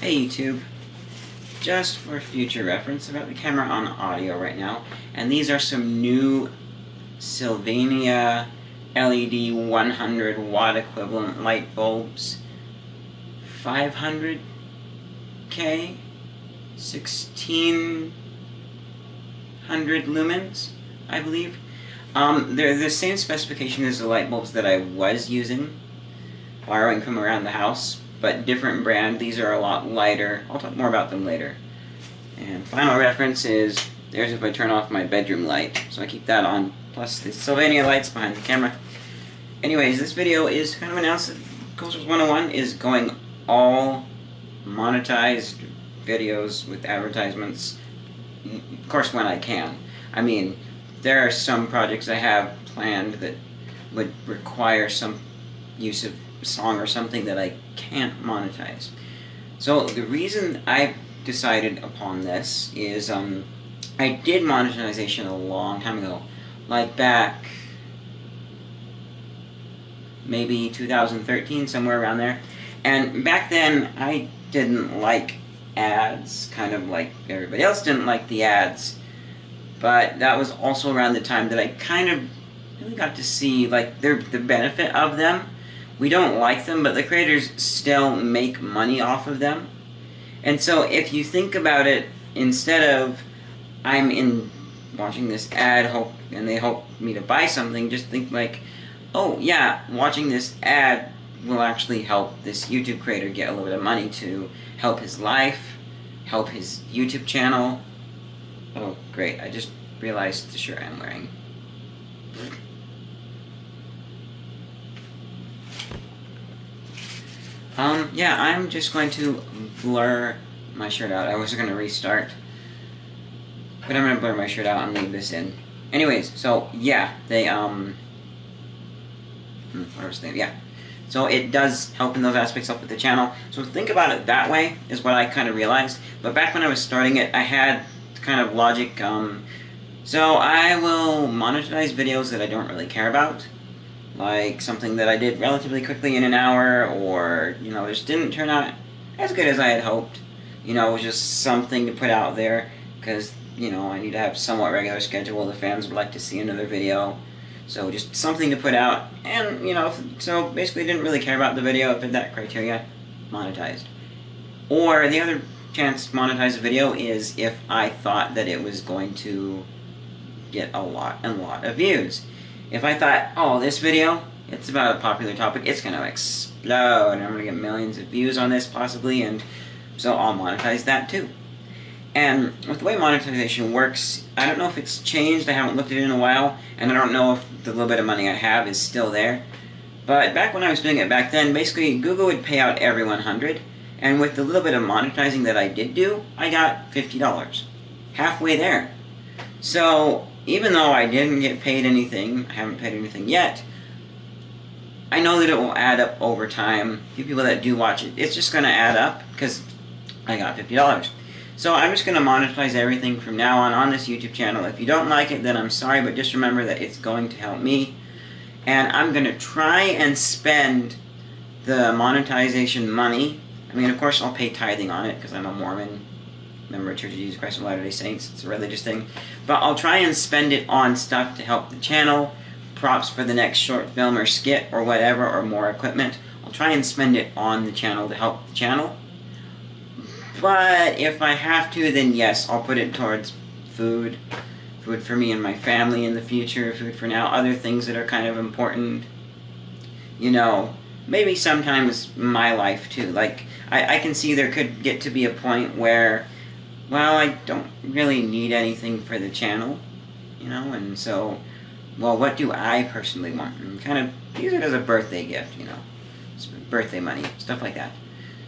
Hey YouTube, just for future reference, I've got the camera on audio right now, and these are some new Sylvania LED 100 watt equivalent light bulbs, 500K, 1600 lumens, I believe. They're the same specification as the light bulbs that I was using, borrowing from around the house, but different brand. These are a lot lighter. I'll talk more about them later. And final reference is, there's if I turn off my bedroom light, so I keep that on, plus the Sylvania lights behind the camera. Anyways, this video is kind of announced that Coasters 101 is going all monetized videos with advertisements, of course when I can. I mean, there are some projects I have planned that would require some use of song or something that I can't monetize. So the reason I decided upon this is I did monetization a long time ago, like back maybe 2013, somewhere around there. And back then I didn't like ads, kind of like everybody else didn't like the ads. But that was also around the time that I kind of really got to see like the benefit of them. We don't like them, but the creators still make money off of them. And so if you think about it, instead of I'm in watching this ad and they hope me to buy something, just think like, oh yeah, watching this ad will actually help this YouTube creator get a little bit of money to help his life, help his YouTube channel. Oh great, I just realized the shirt I'm wearing. Yeah, I'm just going to blur my shirt out. I was going to restart, but I'm going to blur my shirt out and leave this in. Anyways, so yeah, they, yeah. So it does help in those aspects, help with the channel. So think about it that way, is what I kind of realized. But back when I was starting it, I had kind of logic, so I will monetize videos that I don't really care about. Like something that I did relatively quickly in an hour, or, you know, just didn't turn out as good as I had hoped. You know, it was just something to put out there, because, you know, I need to have somewhat regular schedule. The fans would like to see another video. So just something to put out, and, you know, so basically didn't really care about the video. If it met that criteria, monetized. Or the other chance to monetize a video is if I thought that it was going to get a lot of views. If I thought, oh, this video, it's about a popular topic, it's going to explode, and I'm going to get millions of views on this, possibly, and so I'll monetize that too. And with the way monetization works, I don't know if it's changed, I haven't looked at it in a while, and I don't know if the little bit of money I have is still there. But back when I was doing it back then, basically Google would pay out every 100, and with the little bit of monetizing that I did do, I got $50. Halfway there. So even though I didn't get paid anything, I haven't paid anything yet, I know that it will add up over time. The people that do watch it, it's just going to add up because I got $50. So I'm just going to monetize everything from now on this YouTube channel. If you don't like it, then I'm sorry, but just remember that it's going to help me. And I'm going to try and spend the monetization money. I mean, of course, I'll pay tithing on it because I'm a Mormon, member of Church of Jesus Christ of Latter-day Saints. It's a religious thing. But I'll try and spend it on stuff to help the channel, props for the next short film or skit or whatever, or more equipment. I'll try and spend it on the channel to help the channel. But if I have to, then yes, I'll put it towards food. Food for me and my family in the future, food for now, other things that are kind of important. You know, maybe sometimes my life too. Like, I can see there could get to be a point where, well, I don't really need anything for the channel, you know, and so, well, what do I personally want? And kind of use it as a birthday gift, you know, birthday money, stuff like that.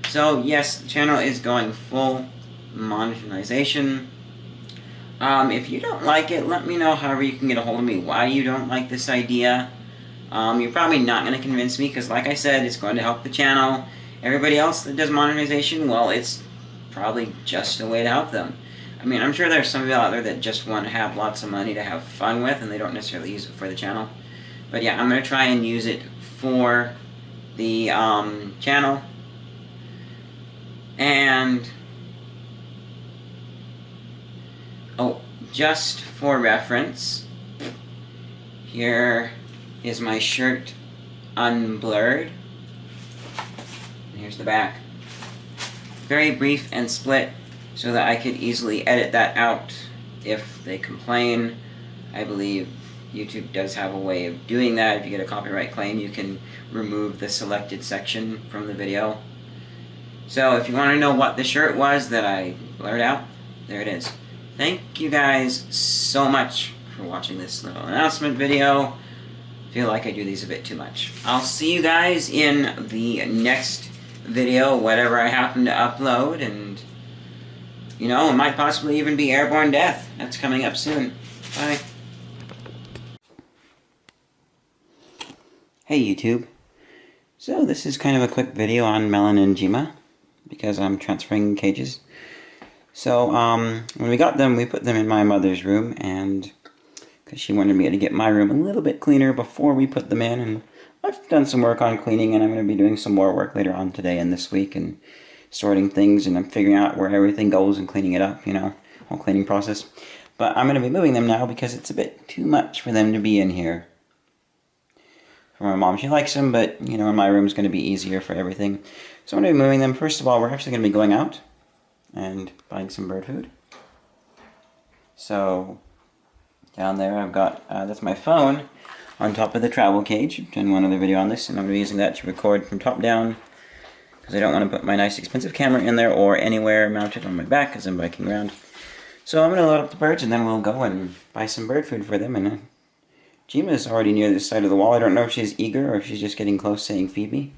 So, yes, the channel is going full monetization. If you don't like it, let me know however you can get a hold of me why you don't like this idea. You're probably not going to convince me, because like I said, it's going to help the channel. Everybody else that does monetization, well, it's probably just a way to help them. I mean, I'm sure there's some people out there that just want to have lots of money to have fun with, and they don't necessarily use it for the channel. But yeah, I'm going to try and use it for the channel. And oh, just for reference, here is my shirt unblurred. And here's the back. Very brief and split so that I could easily edit that out if they complain. I believe YouTube does have a way of doing that. If you get a copyright claim, you can remove the selected section from the video. So if you want to know what the shirt was that I blurred out, there it is. Thank you guys so much for watching this little announcement video. I feel like I do these a bit too much. I'll see you guys in the next video, whatever I happen to upload, and you know, it might possibly even be Airborne Death. That's coming up soon. Bye. Hey YouTube. So this is kind of a quick video on Melon and Jima, because I'm transferring cages. So when we got them, we put them in my mother's room, and because she wanted me to get my room a little bit cleaner before we put them in, and I've done some work on cleaning, and I'm going to be doing some more work later on today and this week, and sorting things, and I'm figuring out where everything goes and cleaning it up, you know, whole cleaning process. But I'm going to be moving them now because it's a bit too much for them to be in here. For my mom, she likes them, but, you know, my room's going to be easier for everything. So I'm going to be moving them. First of all, we're actually going to be going out and buying some bird food. So down there I've got, that's my phone on top of the travel cage. I've done one other video on this, and I'm going to be using that to record from top down, because I don't want to put my nice expensive camera in there or anywhere mounted on my back because I'm biking around. So I'm going to load up the birds, and then we'll go and buy some bird food for them. And Jima's already near this side of the wall. I don't know if she's eager or if she's just getting close saying feed me,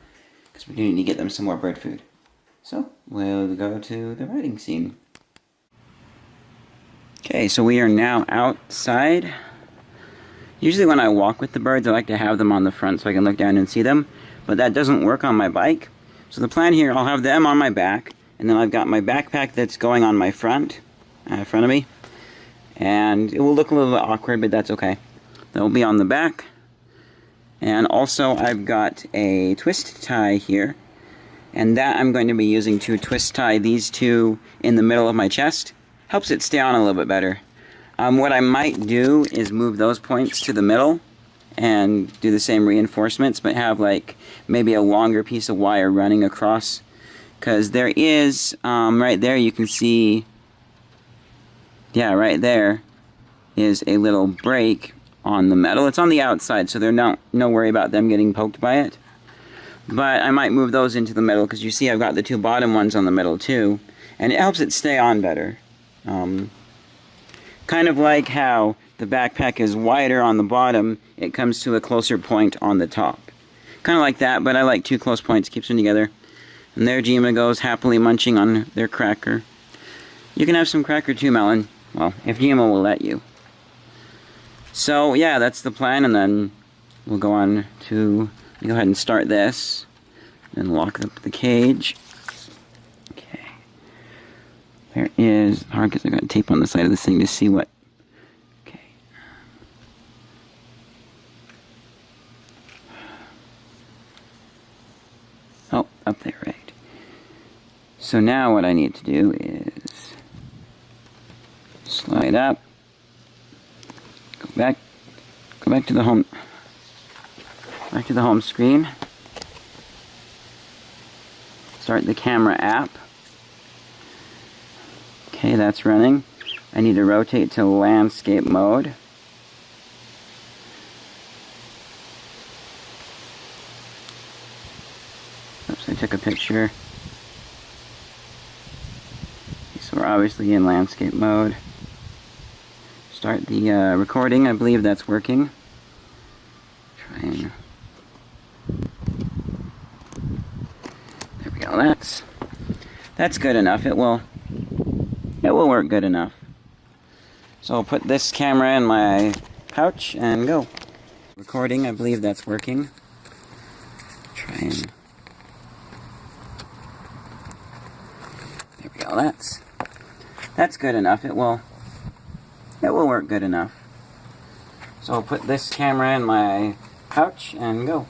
because we do need to get them some more bird food. So we'll go to the riding scene. Okay, so we are now outside. Usually when I walk with the birds, I like to have them on the front so I can look down and see them, but that doesn't work on my bike. So the plan here, I'll have them on my back, and then I've got my backpack that's going on my front of me, and it will look a little bit awkward, but that's okay. They'll be on the back, and also I've got a twist tie here, and that I'm going to be using to twist tie these two in the middle of my chest. Helps it stay on a little bit better. What I might do is move those points to the middle and do the same reinforcements, but have like maybe a longer piece of wire running across, because there is right there you can see, yeah, right there is a little break on the metal. It's on the outside, so there's no worry about them getting poked by it, but I might move those into the middle, because you see I've got the two bottom ones on the middle too, and it helps it stay on better. Kind of like how the backpack is wider on the bottom, it comes to a closer point on the top. Kind of like that, but I like two close points, keeps them together. And there Jima goes, happily munching on their cracker. You can have some cracker too, Melon. Well, if Jima will let you. So, yeah, that's the plan, and then we'll go on to, go ahead and start this, and lock up the cage. Okay. There is, hard because I've got tape on the side of this thing to see what, okay. Oh, up there, right. So now what I need to do is slide up, go back to the home, screen, start the camera app. Okay, that's running. I need to rotate to landscape mode. Oops, I took a picture. Okay, so we're obviously in landscape mode. Start the recording. I believe that's working. Try and... There we go. That's good enough. It will work good enough. So I'll put this camera in my pouch and go. Recording, I believe that's working. Try and... There we go, that's good enough. It will work good enough. So I'll put this camera in my pouch and go.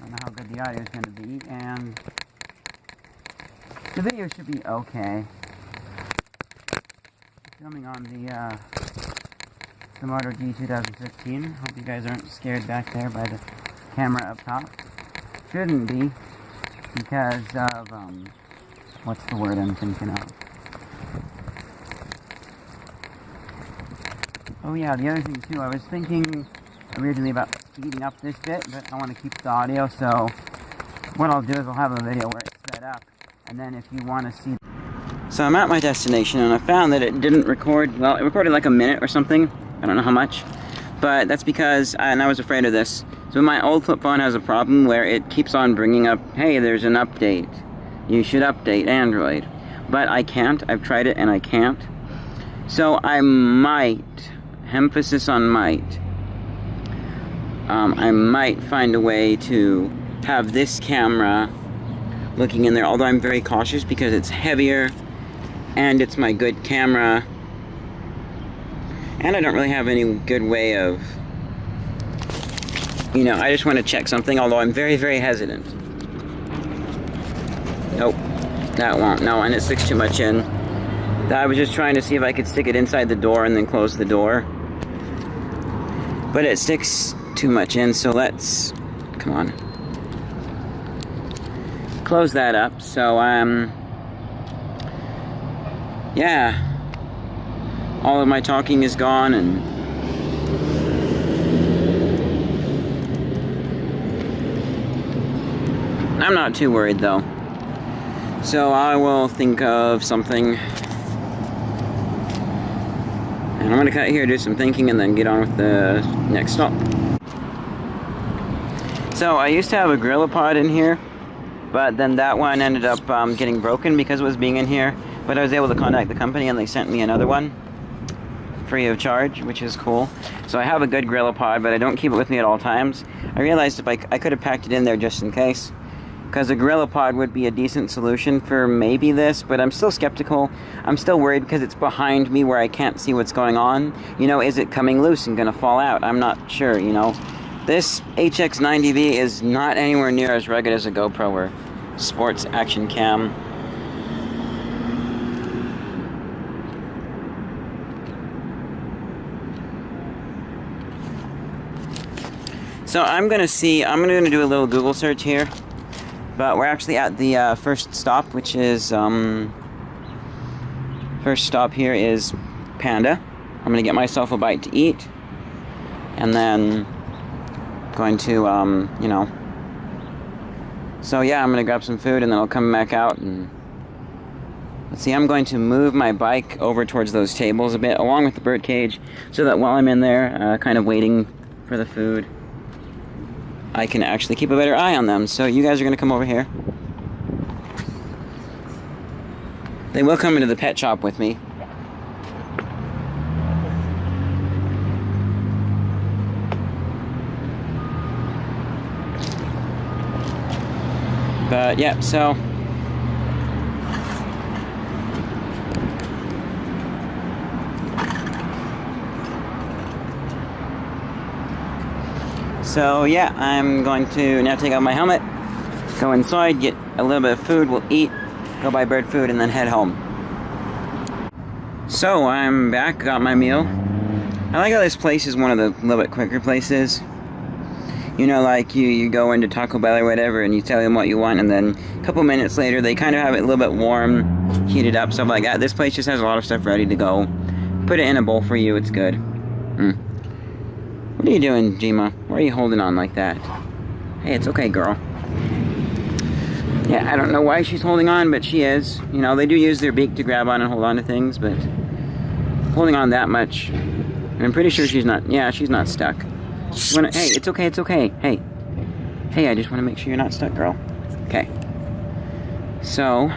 don't know how good the audio is going to be, and the video should be okay. Filming on the Moto G 2015. Hope you guys aren't scared back there by the camera up top. Shouldn't be, because of, what's the word I'm thinking of? Oh yeah, the other thing too, I was thinking originally about speeding up this bit, but I want to keep the audio, so what I'll do is I'll have a video where it's set up, and then if you want to see... So I'm at my destination, and I found that it didn't record, well, it recorded like a minute or something, I don't know how much, but that's because, and I was afraid of this, so my old flip phone has a problem where it keeps on bringing up, hey, there's an update, you should update Android, but I can't, I've tried it and I can't, so I might, emphasis on might, I might find a way to have this camera looking in there, although I'm very cautious because it's heavier and it's my good camera, and I don't really have any good way of, you know, I just want to check something, although I'm very, very hesitant. Nope, that won't, no, and it sticks too much in. I was just trying to see if I could stick it inside the door and then close the door, but it sticks too much in, so let's, come on, close that up. So yeah, all of my talking is gone, and I'm not too worried though, so I will think of something, and I'm gonna cut here, do some thinking, and then get on with the next stop. So I used to have a GorillaPod in here, but then that one ended up getting broken because it was being in here, but I was able to contact the company and they sent me another one free of charge, which is cool. So I have a good GorillaPod, but I don't keep it with me at all times. I realized if I could have packed it in there just in case, because a GorillaPod would be a decent solution for maybe this, but I'm still skeptical. I'm still worried because it's behind me where I can't see what's going on. You know, is it coming loose and gonna fall out? I'm not sure, you know. This HX90V is not anywhere near as rugged as a GoPro or sports action cam. So I'm gonna do a little Google search here, but we're actually at the first stop, which is, first stop here is Panda. I'm gonna get myself a bite to eat, and then going to, you know, so yeah, I'm gonna grab some food and then I'll come back out and, let's see, I'm going to move my bike over towards those tables a bit, along with the bird cage, so that while I'm in there, kind of waiting for the food, I can actually keep a better eye on them. So you guys are gonna come over here. They will come into the pet shop with me. But yeah, so yeah, I'm going to now take out my helmet, go inside, get a little bit of food, we'll eat, go buy bird food, and then head home. So I'm back, got my meal. I like how this place is one of the little bit quicker places. You know, like you go into Taco Bell or whatever and you tell them what you want, and then a couple minutes later they kind of have it a little bit warm, heated up, stuff like that. This place just has a lot of stuff ready to go. Put it in a bowl for you, it's good. What are you doing, Jima? Why are you holding on like that? Hey, it's okay, girl. Yeah, I don't know why she's holding on, but she is. You know, they do use their beak to grab on and hold on to things, but holding on that much, I'm pretty sure she's not, yeah, she's not stuck. Hey, it's okay, it's okay. Hey. Hey, I just want to make sure you're not stuck, girl. Okay. So,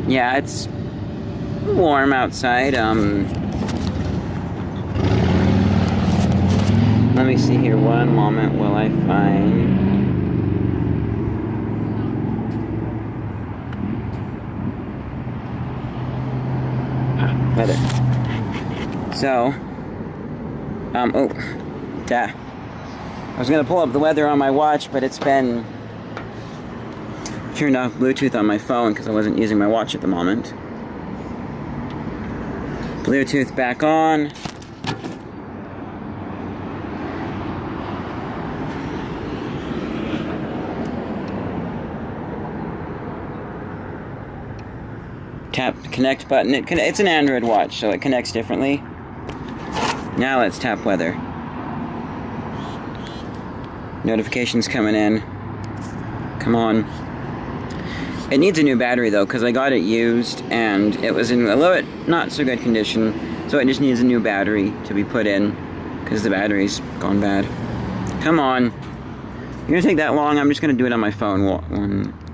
yeah, it's warm outside. Let me see here. One moment while I find... weather. So, oh, I was going to pull up the weather on my watch, but it's been turned off Bluetooth on my phone because I wasn't using my watch at the moment. Bluetooth back on. Tap the connect button. It's an Android watch, so it connects differently. Now let's tap weather. Notifications coming in. Come on. It needs a new battery though, because I got it used and it was in a little bit not so good condition. So it just needs a new battery to be put in, because the battery's gone bad. Come on. You're gonna take that long? I'm just gonna do it on my phone.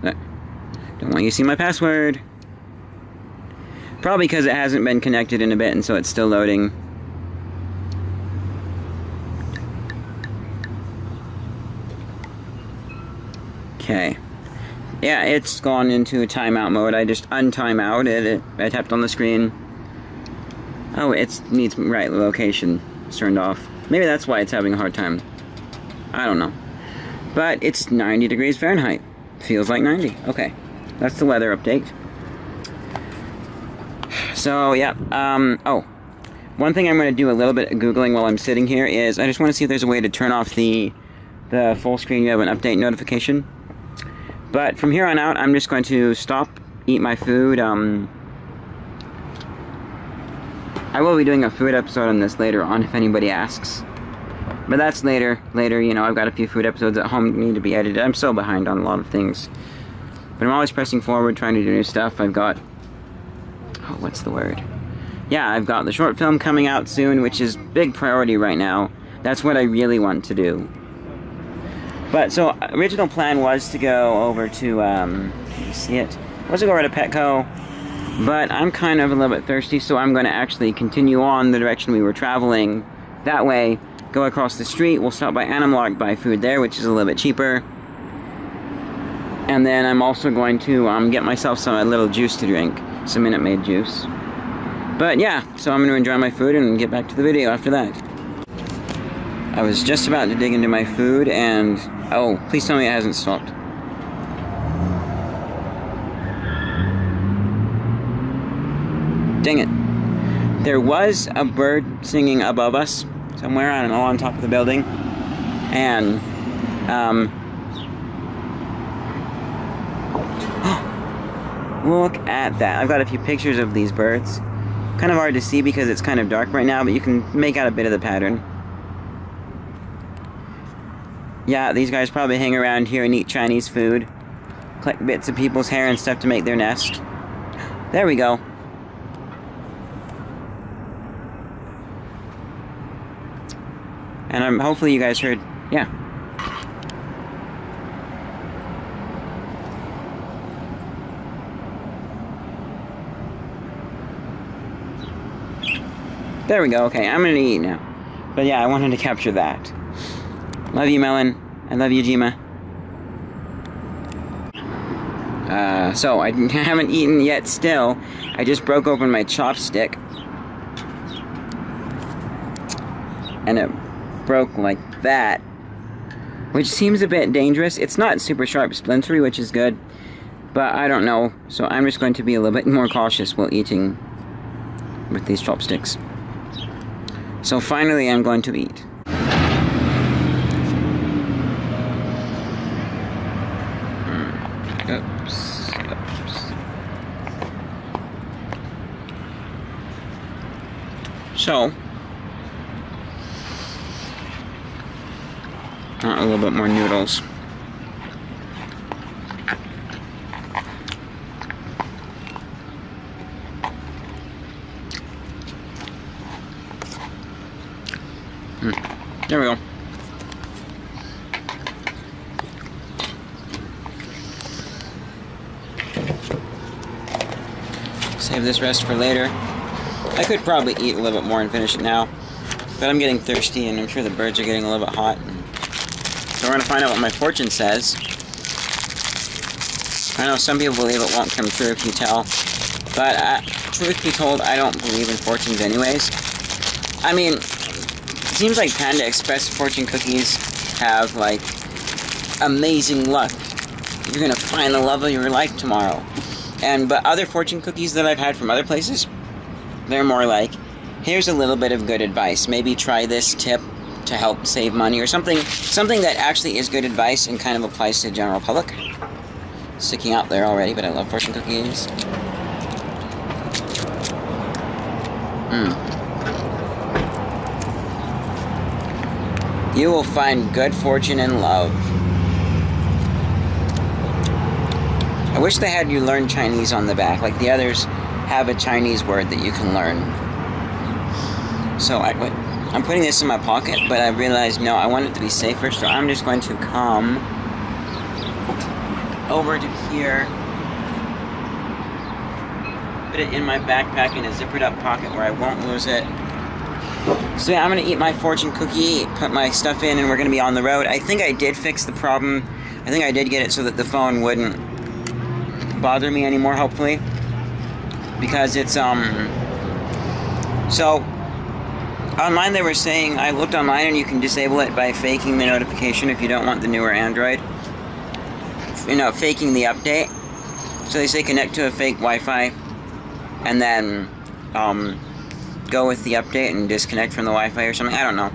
Don't want you to see my password. Probably because it hasn't been connected in a bit and so it's still loading. Okay. Yeah, it's gone into a timeout mode. I just untime out it. I tapped on the screen. Oh, it needs right location. It's turned off. Maybe that's why it's having a hard time. I don't know. But it's 90 degrees Fahrenheit. Feels like 90. Okay. That's the weather update. So, yeah, oh, one thing I'm going to do a little bit of Googling while I'm sitting here is I just want to see if there's a way to turn off the full screen. You have an update notification. But from here on out, I'm just going to stop, eat my food. I will be doing a food episode on this later on if anybody asks. But that's later, you know, I've got a few food episodes at home that need to be edited. I'm so behind on a lot of things. But I'm always pressing forward, trying to do new stuff. I've got... oh, what's the word? Yeah, I've got the short film coming out soon, which is big priority right now. That's what I really want to do. But, so, original plan was to go over to, can you see it? Was to go over to Petco, but I'm kind of a little bit thirsty, so I'm going to actually continue on the direction we were traveling. That way, go across the street, we'll stop by Animalog, buy food there, which is a little bit cheaper. And then I'm also going to get myself a little juice to drink. Some Minute Maid juice. But yeah, so I'm going to enjoy my food and get back to the video after that. I was just about to dig into my food and... oh, please tell me it hasn't stopped. Dang it. There was a bird singing above us somewhere, I don't know, on top of the building. And, look at that. I've got a few pictures of these birds. Kind of hard to see because it's kind of dark right now, but you can make out a bit of the pattern. Yeah, these guys probably hang around here and eat Chinese food. Collect bits of people's hair and stuff to make their nest. There we go. And hopefully you guys heard... yeah. There we go, okay, I'm gonna eat now. But yeah, I wanted to capture that. Love you, Melon. I love you, Jima. So, I haven't eaten yet still. I just broke open my chopstick. And it broke like that. Which seems a bit dangerous. It's not super sharp splintery, which is good. But I don't know. So I'm just going to be a little bit more cautious while eating with these chopsticks. So finally I'm going to eat. Oops. So, a little bit more noodles. There we go. Save this rest for later. I could probably eat a little bit more and finish it now, but I'm getting thirsty and I'm sure the birds are getting a little bit hot. So we're going to find out what my fortune says. I know some people believe it won't come true if you tell, but truth be told, I don't believe in fortunes anyways. I mean, it seems like Panda Express fortune cookies have, like, amazing luck. You're gonna find the love of your life tomorrow. But other fortune cookies that I've had from other places, they're more like, here's a little bit of good advice. Maybe try this tip to help save money, or something that actually is good advice and kind of applies to the general public. Sticking out there already, but I love fortune cookies. You will find good fortune in love. I wish they had you learn Chinese on the back, like the others have a Chinese word that you can learn. So I'm putting this in my pocket, but I realized, no, I want it to be safer, so I'm just going to come over to here, put it in my backpack in a zippered up pocket where I won't lose it. So yeah, I'm going to eat my fortune cookie, put my stuff in, and we're going to be on the road. I think I did fix the problem. I think I did get it so that the phone wouldn't bother me anymore, hopefully. Because it's, so, online they were saying, I looked online and you can disable it by faking the notification if you don't want the newer Android. You know, faking the update. So they say connect to a fake Wi-Fi, and then, go with the update and disconnect from the Wi-Fi or something. I don't know.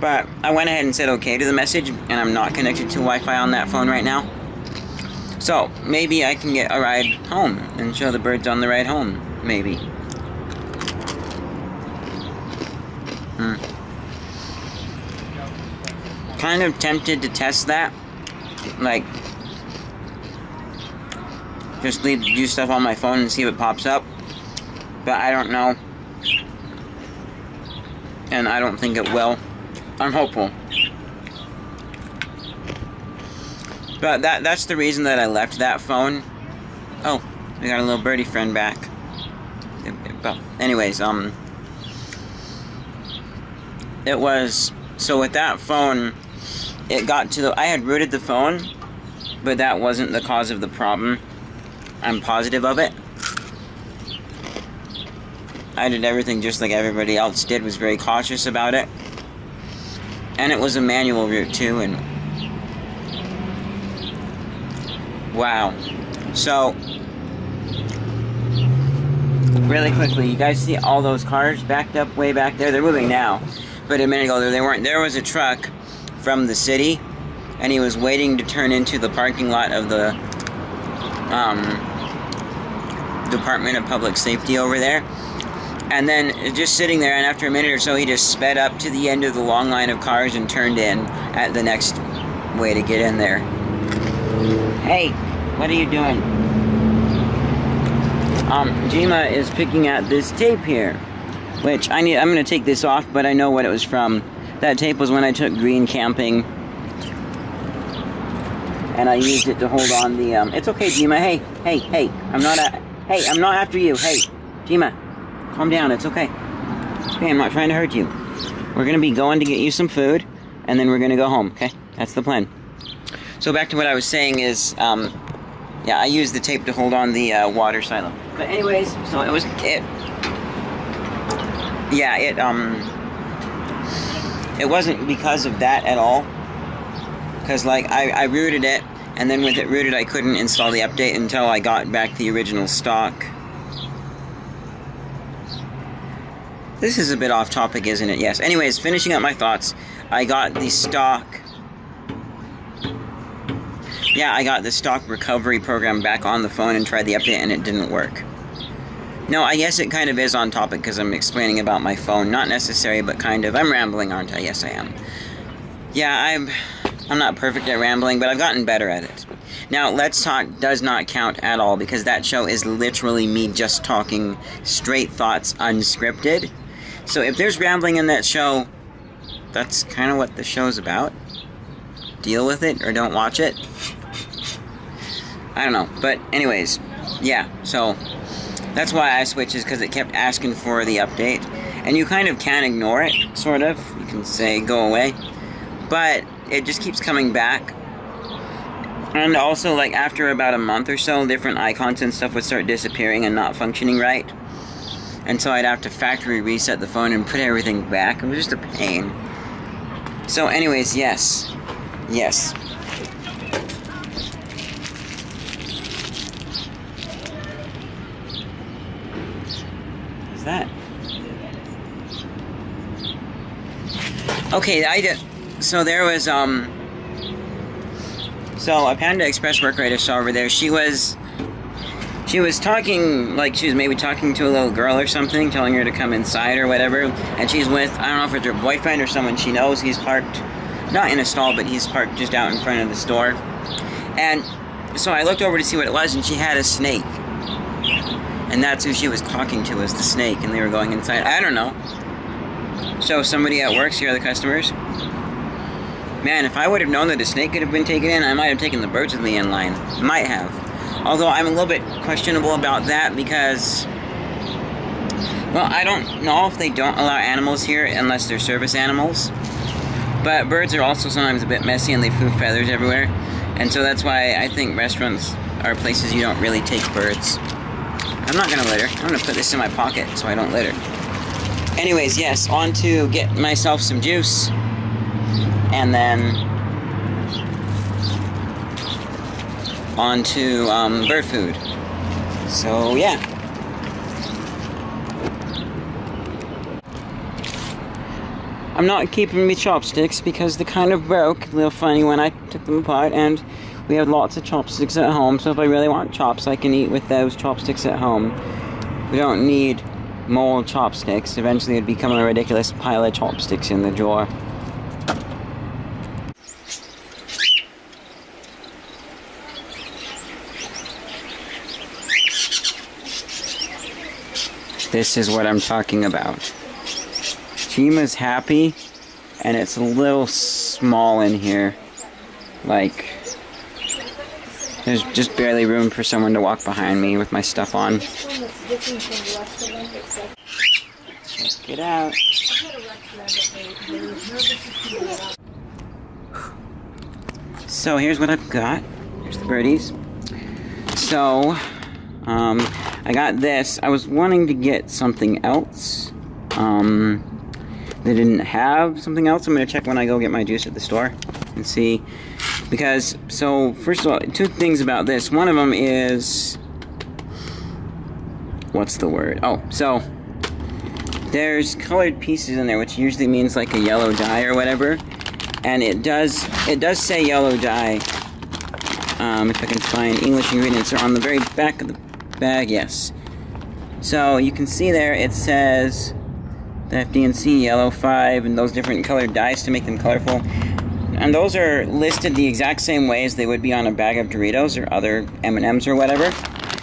But I went ahead and said okay to the message, and I'm not connected to Wi-Fi on that phone right now. So maybe I can get a ride home and show the birds on the ride home. Maybe. Kind of tempted to test that. Like, just do stuff on my phone and see what pops up. But I don't know. And I don't think it will. I'm hopeful. But that's the reason that I left that phone. Oh, we got a little birdie friend back. But anyways, it was, so with that phone, it got to I had rooted the phone, but that wasn't the cause of the problem. I'm positive of it. I did everything just like everybody else did, was very cautious about it. And it was a manual route too, and wow. So, really quickly, you guys see all those cars backed up way back there? They're moving now, but a minute ago they weren't. There was a truck from the city, and he was waiting to turn into the parking lot of the Department of Public Safety over there. And then just sitting there, and after a minute or so, he just sped up to the end of the long line of cars and turned in at the next way to get in there. Hey, what are you doing? Jima is picking at this tape here, which I'm going to take this off, but I know what it was from. That tape was when I took Green camping, and I used it to hold on the, it's okay, Jima, hey, I'm not after you, hey, Jima. Calm down, it's okay. It's okay, I'm not trying to hurt you. We're going to be going to get you some food, and then we're going to go home, okay? That's the plan. So back to what I was saying is, yeah, I used the tape to hold on the water silo. But anyways, so it wasn't because of that at all. Because, like, I rooted it, and then with it rooted, I couldn't install the update until I got back the original stock. This is a bit off topic, isn't it? Yes. Anyways, finishing up my thoughts, I got the stock. Yeah, I got the stock recovery program back on the phone and tried the update, and it didn't work. No, I guess it kind of is on topic because I'm explaining about my phone. Not necessary, but kind of. I'm rambling, aren't I? Yes, I am. Yeah, I'm not perfect at rambling, but I've gotten better at it. Now, Let's Talk does not count at all because that show is literally me just talking straight thoughts, unscripted. So if there's rambling in that show, that's kind of what the show's about. Deal with it or don't watch it. I don't know. But anyways, yeah. So that's why I switched, is because it kept asking for the update. And you kind of can ignore it, sort of. You can say, go away. But it just keeps coming back. And also, like, after about a month or so, different icons and stuff would start disappearing and not functioning right. And so I'd have to factory reset the phone and put everything back. It was just a pain. So anyways, yes. Yes. What's that? Okay, I did. So there was, so a Panda Express worker I just saw over there, she was talking, like she was maybe talking to a little girl or something, telling her to come inside or whatever, and she's with, I don't know if it's her boyfriend or someone she knows. He's parked, not in a stall, but he's parked just out in front of the store. And so I looked over to see what it was, and she had a snake. And that's who she was talking to, was the snake, and they were going inside. I don't know. So somebody at work, here are the customers. Man, if I would have known that a snake could have been taken in, I might have taken the birds with me in line. Might have. Although I'm a little bit questionable about that because, well, I don't know if they don't allow animals here unless they're service animals. But birds are also sometimes a bit messy and they food feathers everywhere. And so that's why I think restaurants are places you don't really take birds. I'm not gonna litter. I'm gonna put this in my pocket so I don't litter. Anyways, yes, on to get myself some juice. And then on to bird food. So yeah. I'm not keeping me chopsticks because they kind of broke, a little funny when I took them apart, and we have lots of chopsticks at home, so if I really want chops, I can eat with those chopsticks at home. We don't need more chopsticks. Eventually it'd become a ridiculous pile of chopsticks in the drawer. This is what I'm talking about. Chima's happy, and it's a little small in here. Like, there's just barely room for someone to walk behind me with my stuff on. Check it out. So here's what I've got. Here's the birdies. So, I got this. I was wanting to get something else. They didn't have something else. I'm going to check when I go get my juice at the store and see. Because, so, first of all, two things about this. One of them is, what's the word? Oh, so, there's colored pieces in there, which usually means like a yellow dye or whatever. And it does say yellow dye. If I can find English ingredients, are on the very back of the bag, yes. So, you can see there, it says the FD&C yellow 5 and those different colored dyes to make them colorful. And those are listed the exact same way as they would be on a bag of Doritos or other M&Ms or whatever.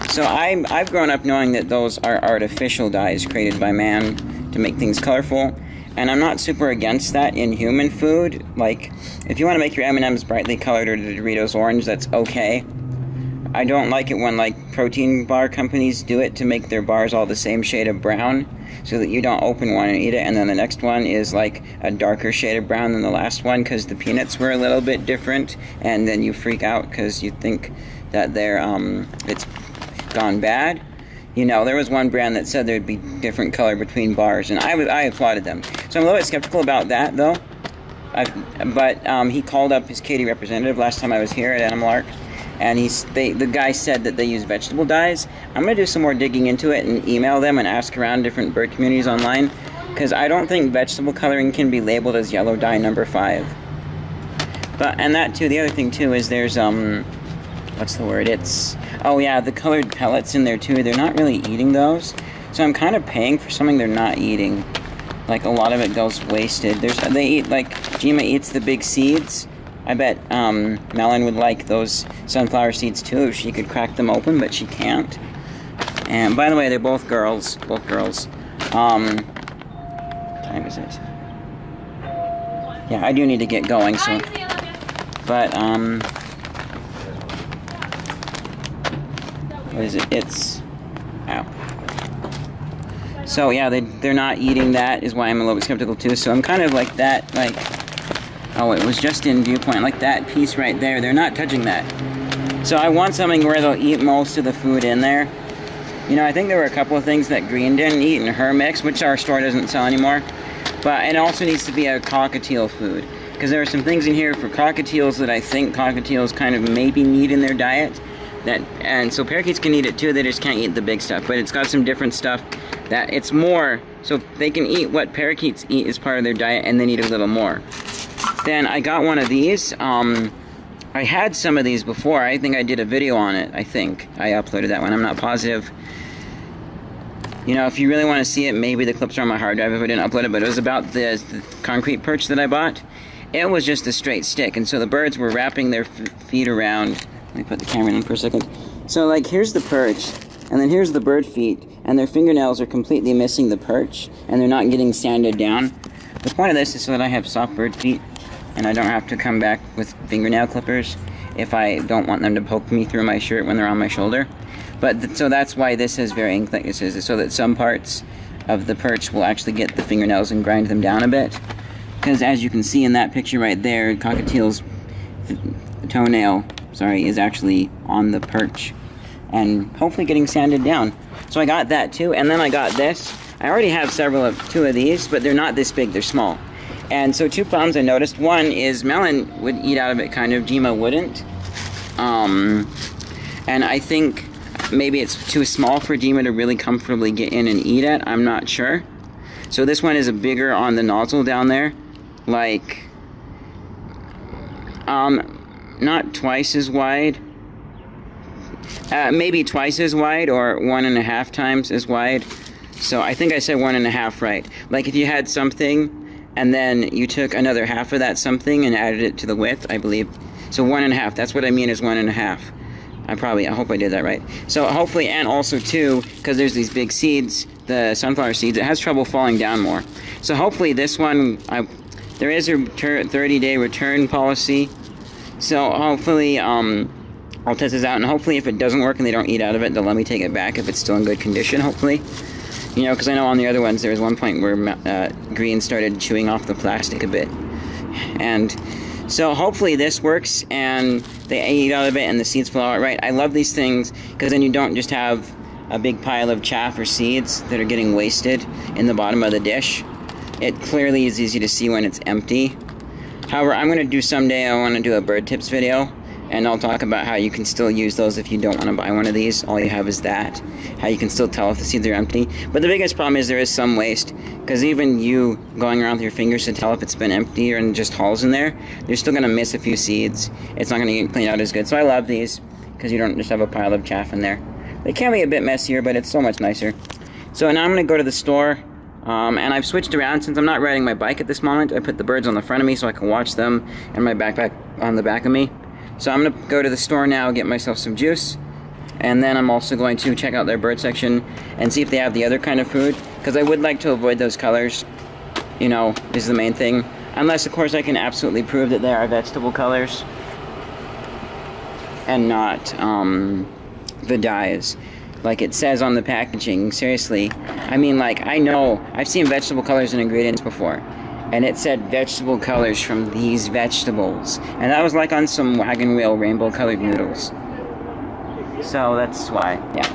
So I've grown up knowing that those are artificial dyes created by man to make things colorful. And I'm not super against that in human food. Like, if you want to make your M&Ms brightly colored or the Doritos orange, that's okay. I don't like it when, like, protein bar companies do it to make their bars all the same shade of brown, so that you don't open one and eat it, and then the next one is, like, a darker shade of brown than the last one, because the peanuts were a little bit different, and then you freak out because you think that they're, it's gone bad. You know, there was one brand that said there'd be different color between bars, and I applauded them. So I'm a little bit skeptical about that, though. But he called up his Katy representative last time I was here at Animal Ark, and the guy said that they use vegetable dyes. I'm going to do some more digging into it and email them and ask around different bird communities online, because I don't think vegetable coloring can be labeled as yellow dye number 5. And that too, the other thing too is there's, what's the word? Oh yeah, the colored pellets in there too. They're not really eating those. So I'm kind of paying for something they're not eating. Like, a lot of it goes wasted. They eat, like, Jima eats the big seeds. I bet Melon would like those sunflower seeds too if she could crack them open, but she can't. And by the way, they're both girls. Both girls. What time is it? Yeah, I do need to get going, so. But, what is it? Ow. So yeah, they're not eating that, is why I'm a little bit skeptical too. So I'm kind of like that, like, oh, it was just in viewpoint, like that piece right there. They're not touching that. So I want something where they'll eat most of the food in there. You know, I think there were a couple of things that Green didn't eat in her mix, which our store doesn't sell anymore. But it also needs to be a cockatiel food. because there are some things in here for cockatiels that I think cockatiels kind of maybe need in their diet. And so parakeets can eat it too, they just can't eat the big stuff. But it's got some different stuff that it's more, so they can eat what parakeets eat as part of their diet and then eat a little more. Then I got one of these. I had some of these before. I think I did a video on it. I think I uploaded that one. I'm not positive. You know, if you really want to see it, maybe the clips are on my hard drive if I didn't upload it. But it was about the concrete perch that I bought. It was just a straight stick. And so the birds were wrapping their feet around. Let me put the camera in for a second. So, like, here's the perch. And then here's the bird feet. And their fingernails are completely missing the perch. And they're not getting sanded down. The point of this is so that I have soft bird feet. And I don't have to come back with fingernail clippers if I don't want them to poke me through my shirt when they're on my shoulder. But so that's why this has varying thicknesses, so that some parts of the perch will actually get the fingernails and grind them down a bit. Because as you can see in that picture right there, cockatiel's toenail, is actually on the perch and hopefully getting sanded down. So I got that too, and then I got this. I already have two of these, but they're not this big, they're small. And so 2 problems I noticed. One is Melon would eat out of it kind of, Jima wouldn't. And I think maybe it's too small for Jima to really comfortably get in and eat at. I'm not sure. So this one is a bigger on the nozzle down there. Like, not twice as wide. Maybe twice as wide or 1.5 times as wide. So I think I said 1.5 right. Like if you had something and then you took another half of that something and added it to the width, I believe. So 1.5, that's what I mean is 1.5. I hope I did that right. So hopefully, and also too, because there's these big seeds, the sunflower seeds, it has trouble falling down more. So hopefully this one, there is a 30-day return policy. So hopefully, I'll test this out, and hopefully if it doesn't work and they don't eat out of it, they'll let me take it back if it's still in good condition, hopefully. You know, because I know on the other ones, there was one point where Green started chewing off the plastic a bit. And so hopefully this works, and they eat out of it and the seeds fall out right. I love these things, because then you don't just have a big pile of chaff or seeds that are getting wasted in the bottom of the dish. It clearly is easy to see when it's empty. However, I'm going to do someday, I want to do a bird tips video. And I'll talk about how you can still use those if you don't want to buy one of these. All you have is that. How you can still tell if the seeds are empty. But the biggest problem is there is some waste. Because even you going around with your fingers to tell if it's been empty or just holes in there, you're still going to miss a few seeds. It's not going to get cleaned out as good. So I love these, because you don't just have a pile of chaff in there. They can be a bit messier, but it's so much nicer. So now I'm going to go to the store. And I've switched around since I'm not riding my bike at this moment. I put the birds on the front of me so I can watch them, and my backpack on the back of me. So I'm going to go to the store now, get myself some juice, and then I'm also going to check out their bird section and see if they have the other kind of food, because I would like to avoid those colors, you know, is the main thing. Unless, of course, I can absolutely prove that they are vegetable colors and not the dyes, like it says on the packaging. Seriously, I mean, like, I know, I've seen vegetable colors and ingredients before. And it said vegetable colors from these vegetables. And that was like on some wagon wheel rainbow colored noodles. So that's why, yeah.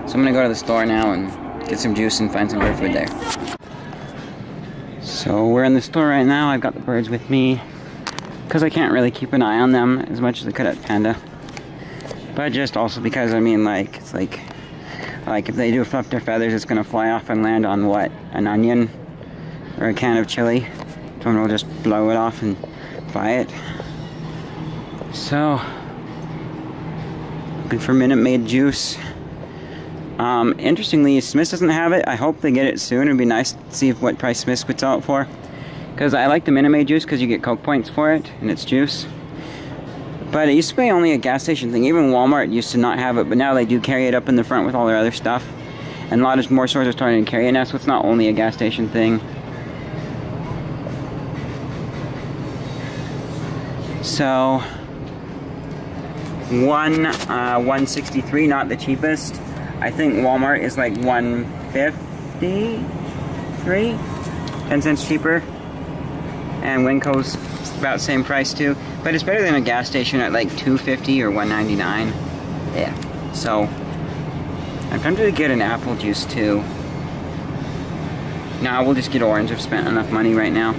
So I'm gonna go to the store now and get some juice and find some bird food there. So we're in the store right now. I've got the birds with me, because I can't really keep an eye on them as much as I could at Panda. But just also because, I mean, like, it's like if they do fluff their feathers, it's gonna fly off and land on what? An onion? Or a can of chili. Someone will just blow it off and buy it. So, looking for Minute Maid juice. Interestingly, Smith's doesn't have it. I hope they get it soon. It'd be nice to see what price Smith's puts out for. Because I like the Minute Maid juice because you get Coke points for it, and it's juice. But it used to be only a gas station thing. Even Walmart used to not have it, but now they do carry it up in the front with all their other stuff. And a lot of more stores are starting to carry it now, so it's not only a gas station thing. So, 163, not the cheapest. I think Walmart is like 153, 10 cents cheaper. And Winco's about the same price too. But it's better than a gas station at like $2.50 or $1.99. Yeah. So, I'm tempted to get an apple juice too. No, we'll just get orange. I've spent enough money right now.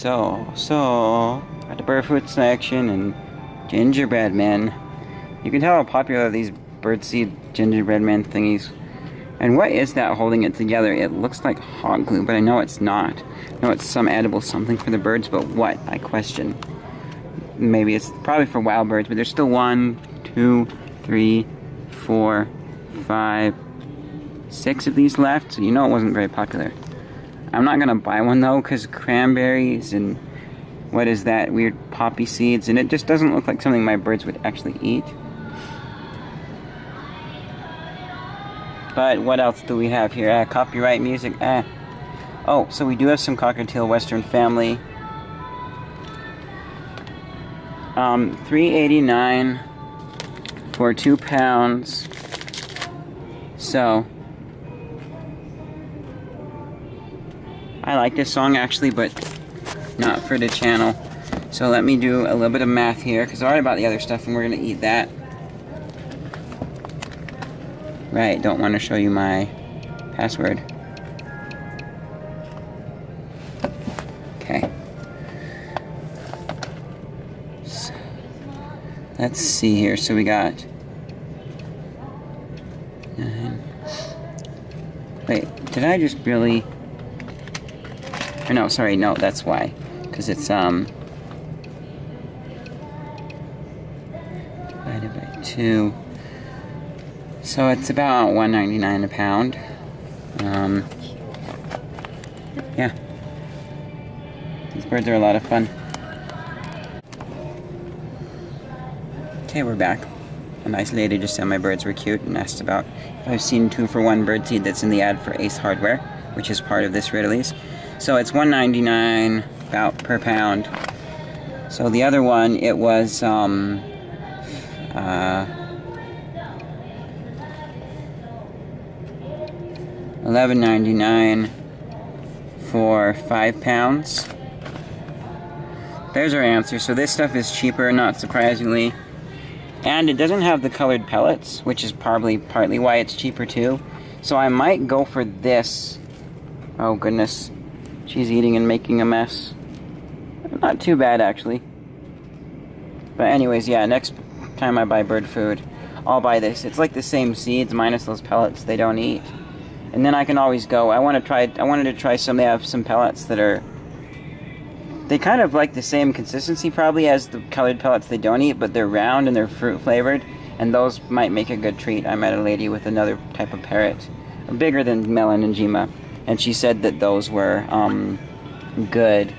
So, at the bird food section and gingerbread men. You can tell how popular these birdseed gingerbread man thingies. And what is that holding it together? It looks like hot glue, but I know it's not. I know it's some edible something for the birds, but what? I question. Maybe it's probably for wild birds, but there's still 1, 2, 3, 4, 5, 6 of these left, so you know it wasn't very popular. I'm not gonna buy one though, because cranberries and what is that, weird poppy seeds, and it just doesn't look like something my birds would actually eat. But what else do we have here? Copyright music. Oh, so we do have some cockatiel Western family. $3.89 for 2 pounds. So I like this song actually, but not for the channel. So let me do a little bit of math here, because I already bought the other stuff and we're gonna eat that. Right, don't want to show you my password. Okay. So, let's see here. So we got 9. Wait, did I just really? Or no, sorry, no, that's why. Because it's divided by 2. So it's about $1.99 a pound. Yeah. These birds are a lot of fun. Okay, we're back. A nice lady just said my birds were cute and asked about if I've seen 2-for-1 birdseed that's in the ad for Ace Hardware, which is part of this release. So it's $1.99 about per pound. So the other one, it was $11.99 for 5 pounds. There's our answer. So this stuff is cheaper, not surprisingly. And it doesn't have the colored pellets, which is probably partly why it's cheaper too. So I might go for this. Oh goodness. She's eating and making a mess. Not too bad actually. But anyways, yeah, next time I buy bird food, I'll buy this. It's like the same seeds minus those pellets they don't eat. And then I can always go. I wanted to try some. They have some pellets that are, they kind of like the same consistency probably as the colored pellets they don't eat, but they're round and they're fruit flavored, and those might make a good treat. I met a lady with another type of parrot, bigger than Melon and Jima, and she said that those were good,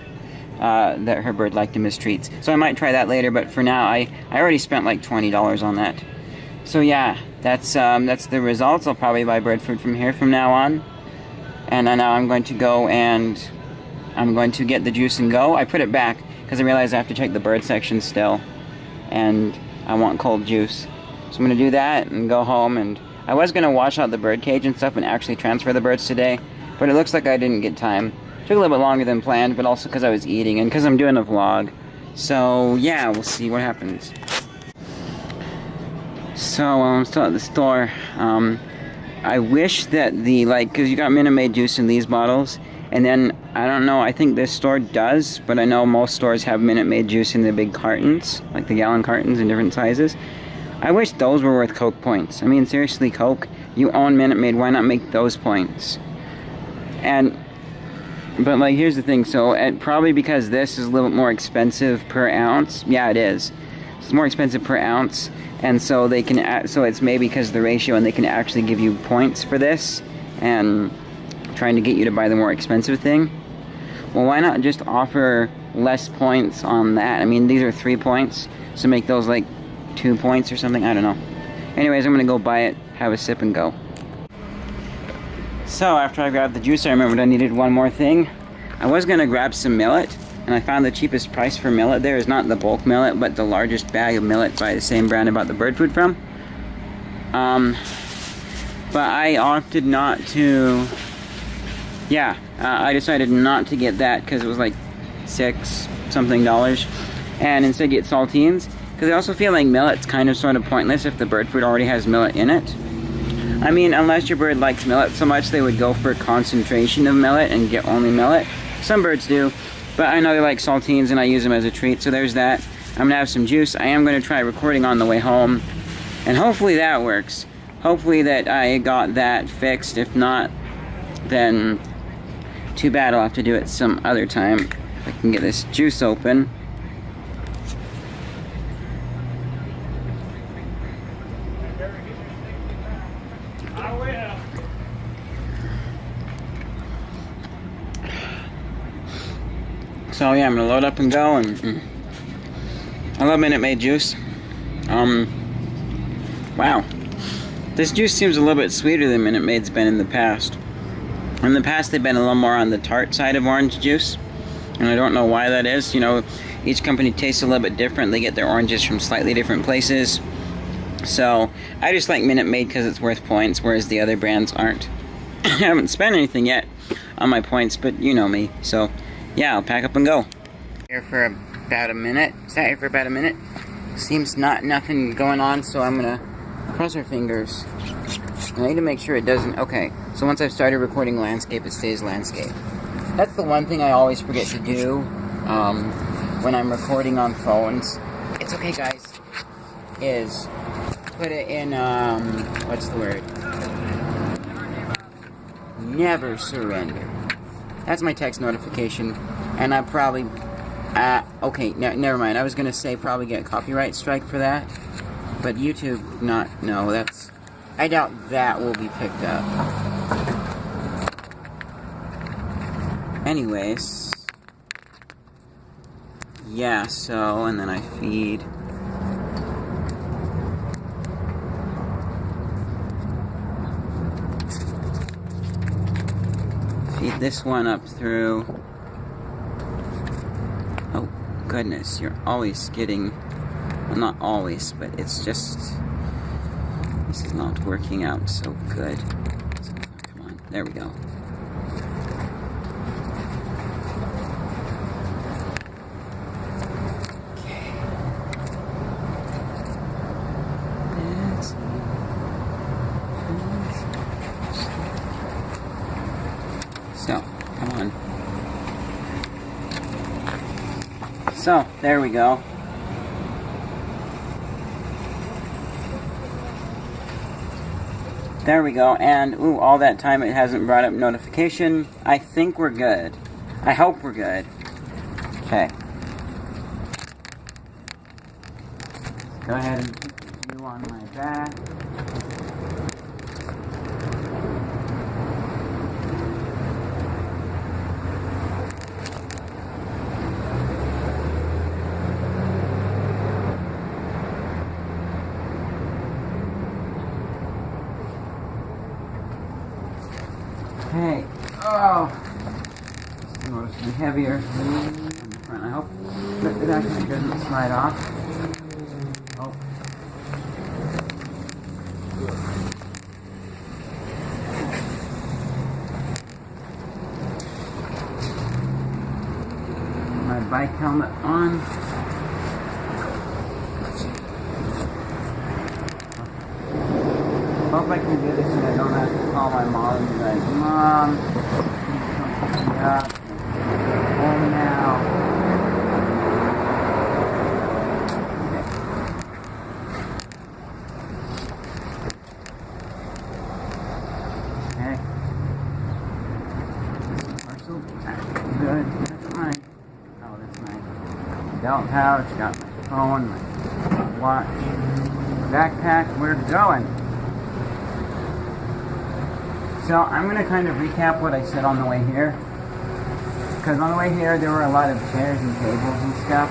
that her bird liked them as treats. So I might try that later, but for now I already spent like $20 on that. So yeah, that's the results. I'll probably buy bird food from here from now on. And now I'm going to go and I'm going to get the juice and go. I put it back because I realized I have to check the bird section still. And I want cold juice. So I'm going to do that and go home. And I was going to wash out the bird cage and stuff and actually transfer the birds today. But it looks like I didn't get time. Took a little bit longer than planned, but also because I was eating and because I'm doing a vlog. So yeah, we'll see what happens. So I'm still at the store. I wish that because you got Minute Maid juice in these bottles, and then I don't know, I think this store does, but I know most stores have Minute Maid juice in the big cartons, like the gallon cartons in different sizes. I wish those were worth Coke points. I mean, seriously, Coke, you own Minute Maid, why not make those points? But like, here's the thing, so probably because this is a little bit more expensive per ounce. Yeah, it is. It's more expensive per ounce. And so they can, so it's maybe because of the ratio, and they can actually give you points for this, and trying to get you to buy the more expensive thing. Well, why not just offer less points on that? I mean, these are 3 points, so make those like 2 points or something. I don't know. Anyways, I'm gonna go buy it, have a sip, and go. So after I grabbed the juice, I remembered I needed one more thing. I was gonna grab some millet. And I found the cheapest price for millet there is not the bulk millet, but the largest bag of millet by the same brand I bought the bird food from. But I opted not to, I decided not to get that because it was like $6 something, and instead get saltines, because I also feel like millet's kind of sort of pointless if the bird food already has millet in it. I mean, unless your bird likes millet so much they would go for a concentration of millet and get only millet. Some birds do. But I know they like saltines and I use them as a treat, so there's that. I'm gonna have some juice. I am gonna try recording on the way home, and hopefully that works. Hopefully that I got that fixed. If not, then too bad. I'll have to do it some other time. If I can get this juice open. So yeah, I'm gonna load up and go, and I love Minute Maid juice. Wow. This juice seems a little bit sweeter than Minute Maid's been in the past. In the past, they've been a little more on the tart side of orange juice, and I don't know why that is. You know, each company tastes a little bit different. They get their oranges from slightly different places. So I just like Minute Maid because it's worth points, whereas the other brands aren't. I haven't spent anything yet on my points, but you know me. So yeah, I'll pack up and go. Here for about a minute. Sat here for about a minute. Seems nothing going on, so I'm gonna cross our fingers. I need to make sure it doesn't. Okay, so once I've started recording landscape, it stays landscape. That's the one thing I always forget to do when I'm recording on phones. It's okay, guys. Is put it in what's the word? Never surrender. That's my text notification, and I probably okay, never mind. I was gonna say probably get a copyright strike for that, but YouTube no, that's, I doubt that will be picked up. Anyways, yeah, so, and then I feed this one up through. Oh goodness, you're always getting, well, not always, but it's just, this is not working out so good. So, come on, there we go. Okay. So, come on. So, there we go. There we go, and ooh, all that time it hasn't brought up notification. I think we're good. I hope we're good. Okay. Go ahead and put you on my back. Okay. Oh, it's noticeably heavier on the front. I hope that it actually doesn't slide off. Oh. My bike helmet on. Hope I can do this and I don't have to call my mom and be like, Mom, please come pick me up. Home now. Okay. Parcel. Good. That's mine. Oh, that's mine. Belt pouch, got my phone, my watch, backpack, we're going. So I'm going to kind of recap what I said on the way here. Because on the way here there were a lot of chairs and tables and stuff.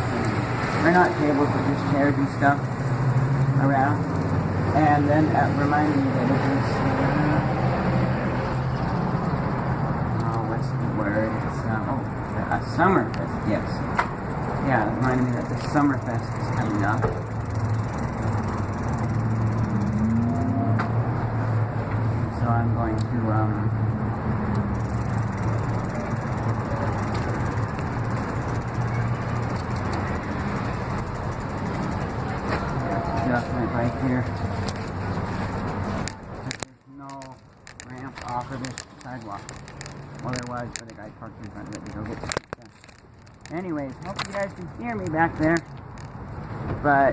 Or not tables, but just chairs and stuff around. And then it reminded me that it was... what's the word? It's, a Summerfest, yes. Yeah, it reminded me that the Summerfest is coming up. So I'm going to, get off my bike here. There's no ramp off of this sidewalk. Well, there was, but a guy parked in front of it to go get the stuff. Anyways, hope you guys can hear me back there. But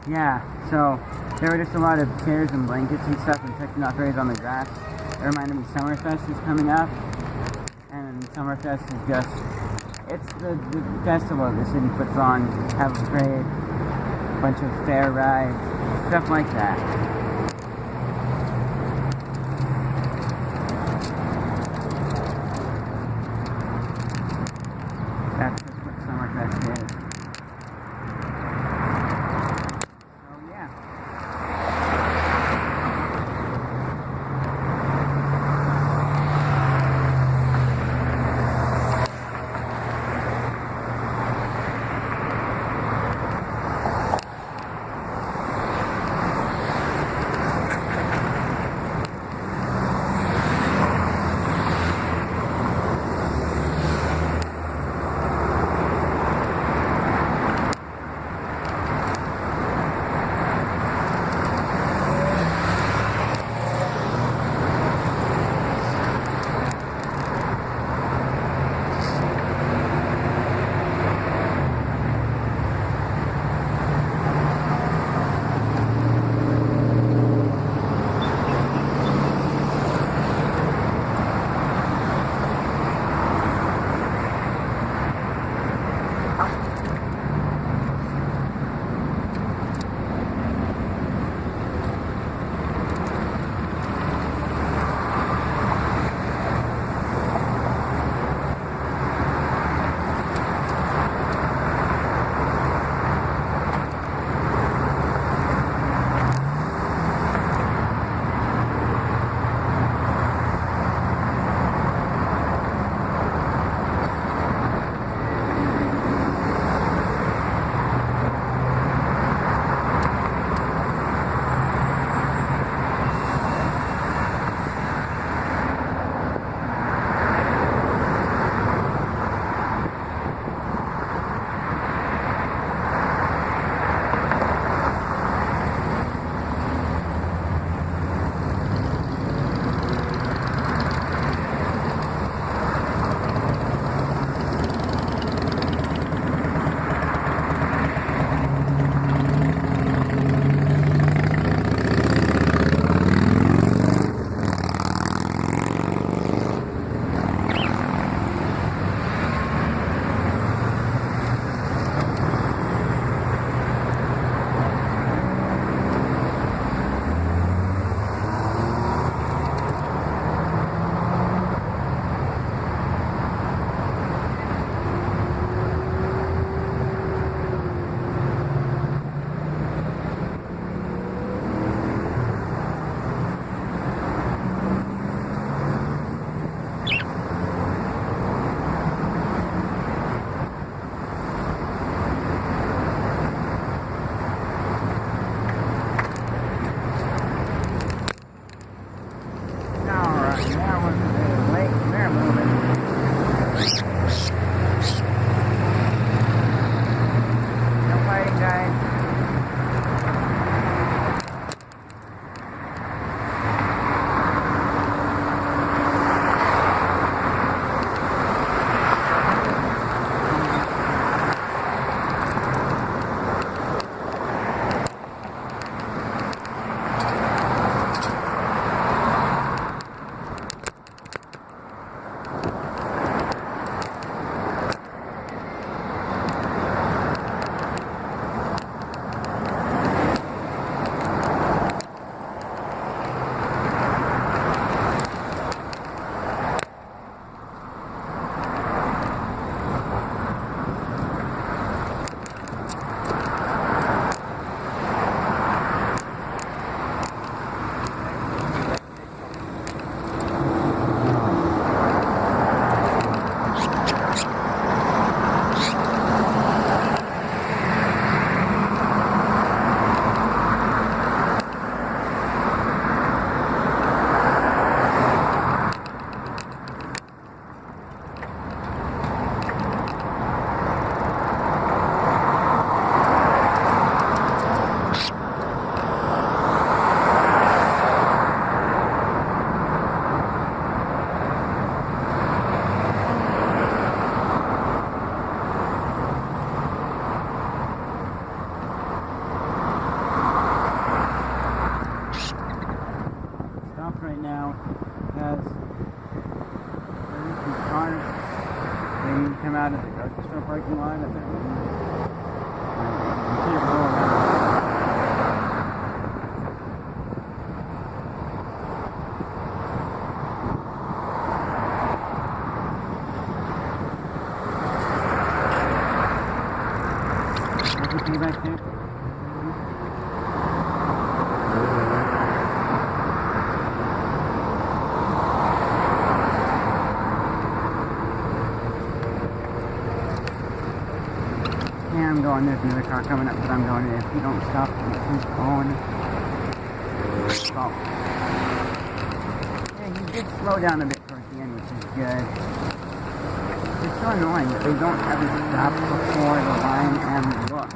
yeah, so there were just a lot of chairs and blankets and stuff and techno-operators on the grass. It reminded me Summerfest is coming up, and Summerfest is just, it's the festival the city puts on, have a parade, bunch of fair rides, stuff like that. That's just what Summerfest is. come out of the grocery store parking lot. You see it roll around. Back there. Yeah, I'm going. There's another car coming up, but I'm going. If you don't stop, keep going. Oh. Yeah, you did slow down a bit towards the end, which is good. It's so annoying that they don't have you stop before the line and look.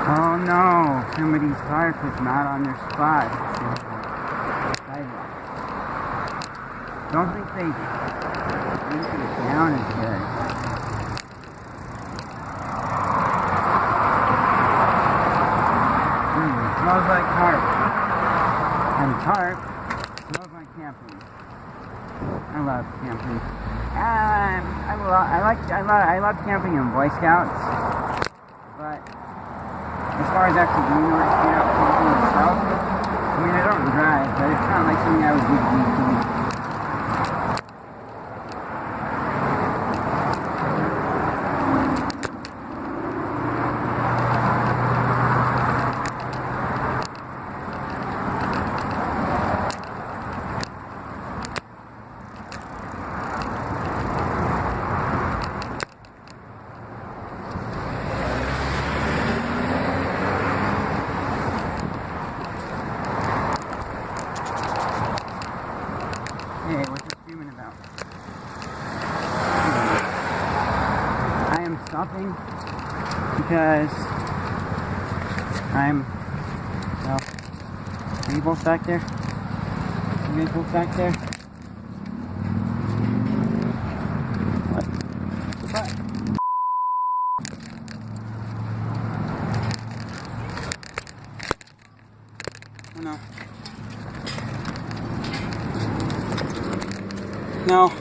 Oh no, somebody's car was not on their spot. Don't think they think it down as good. It smells like tarp. And tarp smells like camping. I love camping. I love camping in Boy Scouts, but as far as actually doing the work, camping itself, I mean, I don't drive, but it's kind of like something I would do weekly. Hey, what's this screaming about? I am stopping because I'm, well, are you both back there? Are you guys both back there? What? What? Oh no. No.